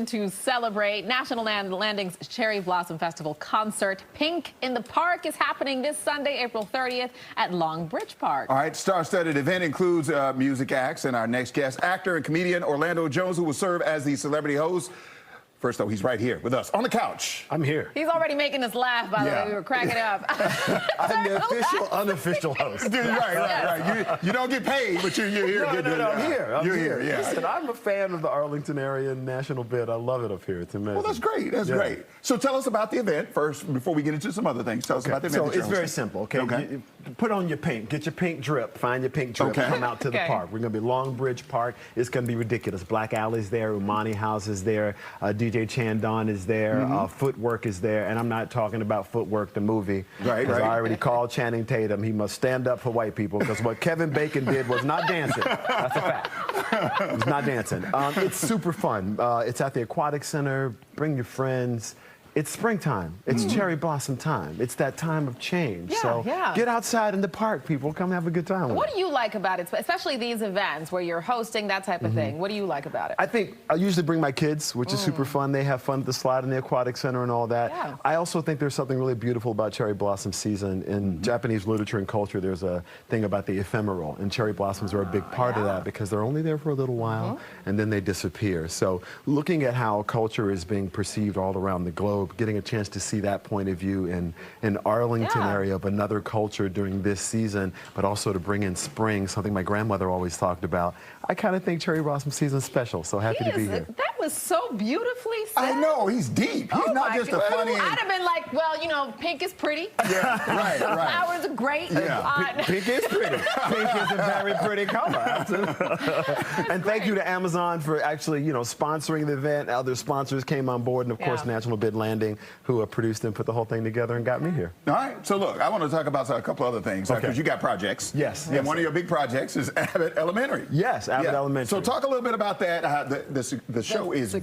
To celebrate National Landing's Cherry Blossom Festival concert, Pink in the Park is happening this Sunday, April 30th at Long Bridge Park. All right, star-studded event includes music acts, and our next guest, actor and comedian Orlando Jones, who will serve as the celebrity host. First, though, he's right here with us on the couch. I'm here. He's already making us laugh, by the way. We were cracking up. I'm the official, unofficial host. Right. You don't get paid, but you're here. No, I'm here. You're here, yeah. Listen, I'm a fan of the Arlington area National Bid. I love it up here. It's amazing. Well, that's great. That's great. So tell us about the event first, before we get into some other things. Tell us about the event. So it's very simple, okay? You put on your pink. Get your pink drip. Find your pink drip. Come out to the park. We're going to be Long Bridge Park. It's going to be ridiculous. Black Alley's there. Umani House is there. DJ Chandon is there. Footwork is there. And I'm not talking about Footwork, the movie. Right. I already called Channing Tatum. He must stand up for white people, because what Kevin Bacon did was not dancing. That's a fact. It was not dancing. It's super fun. It's at the Aquatic Center. Bring your friends. It's springtime. It's cherry blossom time. It's that time of change. So get outside in the park, people. Come have a good time. What do you like about it, especially these events where you're hosting, that type of thing? What do you like about it? I think I usually bring my kids, which is super fun. They have fun at the slide in the Aquatic Center and all that. Yeah. I also think there's something really beautiful about cherry blossom season. In Japanese literature and culture, there's a thing about the ephemeral, and cherry blossoms are a big part of that, because they're only there for a little while and then they disappear. So looking at how culture is being perceived all around the globe, getting a chance to see that point of view in Arlington area of another culture during this season, but also to bring in spring, something my grandmother always talked about. I kind of think cherry blossom season is special, so happy to be here. That was so beautifully said. I know, he's deep. He's not just a funny... I'd have been like, well, you know, pink is pretty. Yeah, right. Flowers are great. Yeah. Pink is pretty. Pink is a very pretty color. And thank you to Amazon for actually, sponsoring the event. Other sponsors came on board, and of course, National Bid Landing, who produced and put the whole thing together and got me here. All right. So look, I want to talk about a couple other things, because you got projects. Yes. And one of your big projects is Abbott Elementary. Yes, Abbott Elementary. So talk a little bit about that. The show is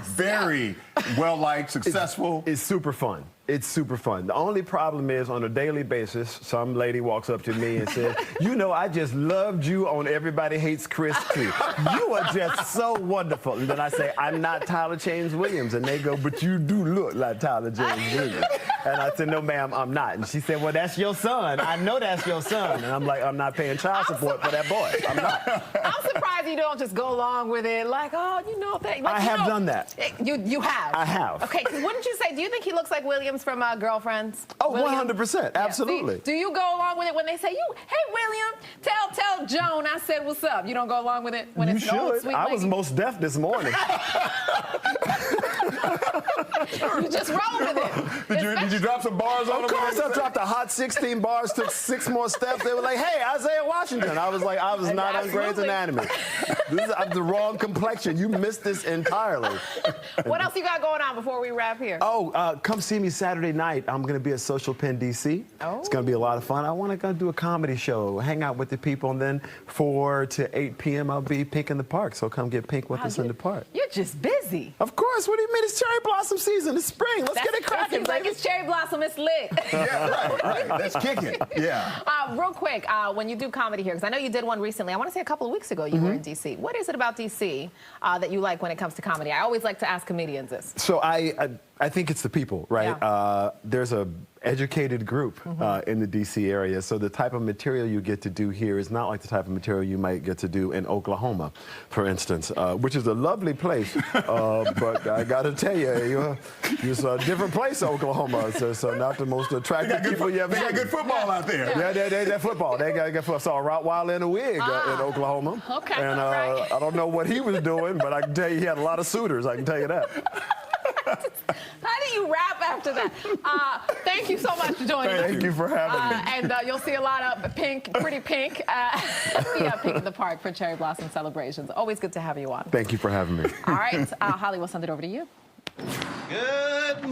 very well-liked, successful. It's super fun. It's super fun. The only problem is, on a daily basis, some lady walks up to me and says, I just loved you on Everybody Hates Chris too. You are just so wonderful. And then I say, I'm not Tyler James Williams. And they go, but you do look like Tyler James Williams. And I said, no, ma'am, I'm not. And she said, well, that's your son. I know that's your son. And I'm like, I'm not paying child support for that boy. I'm not. I'm surprised you don't just go along with it, like, oh, I have done that. You have? I have. Okay, because wouldn't you say, do you think he looks like Williams from Girlfriends? Oh, 100%. Absolutely. Do you go along with it when they say, hey, William, tell Joan I said what's up? You don't go along with it when it's an old, sweet I lady? was most deaf this morning. You just roll with it. Did you drop some bars on them? Of course, I dropped a hot 16 bars, took 6 more steps. They were like, hey, Isaiah Washington. I was like, I was not on Grey's Anatomy. I'm the wrong complexion. You missed this entirely. What else you got going on before we wrap here? Oh, come see me Saturday night. I'm going to be at Social Pen DC. It's going to be a lot of fun. I want to go do a comedy show, hang out with the people, and then 4 to 8 p.m. I'll be Pink in the Park. So come get pink with us in the park. You're just busy. Of course. What do you mean? It's cherry blossom season. It's spring. Let's get it cracking, baby. Like it's cherry blossom. It's lit. Yeah, right. That's kicking. Yeah. Real quick, when you do comedy here, because I know you did one recently. I want to say a couple of weeks ago you were in D.C. What is it about D.C. That you like when it comes to comedy? I always like to ask comedians this. So I think it's the people, right? Yeah. There's a educated group in the D.C. area, so the type of material you get to do here is not like the type of material you might get to do in Oklahoma, for instance, which is a lovely place, but I got to tell you, it's a different place, Oklahoma, so not the most attractive people you ever They got good football out there. Yeah, they got football. They got football. I saw a Rottweiler in a wig in Oklahoma. Okay, and I don't know what he was doing, but I can tell you he had a lot of suitors, I can tell you that. How do you rap after that? Thank you so much for joining us. Thank you for having me. And you'll see a lot of pretty pink Pink in the Park for Cherry Blossom celebrations. Always good to have you on. Thank you for having me. All right, Holly, we'll send it over to you. Good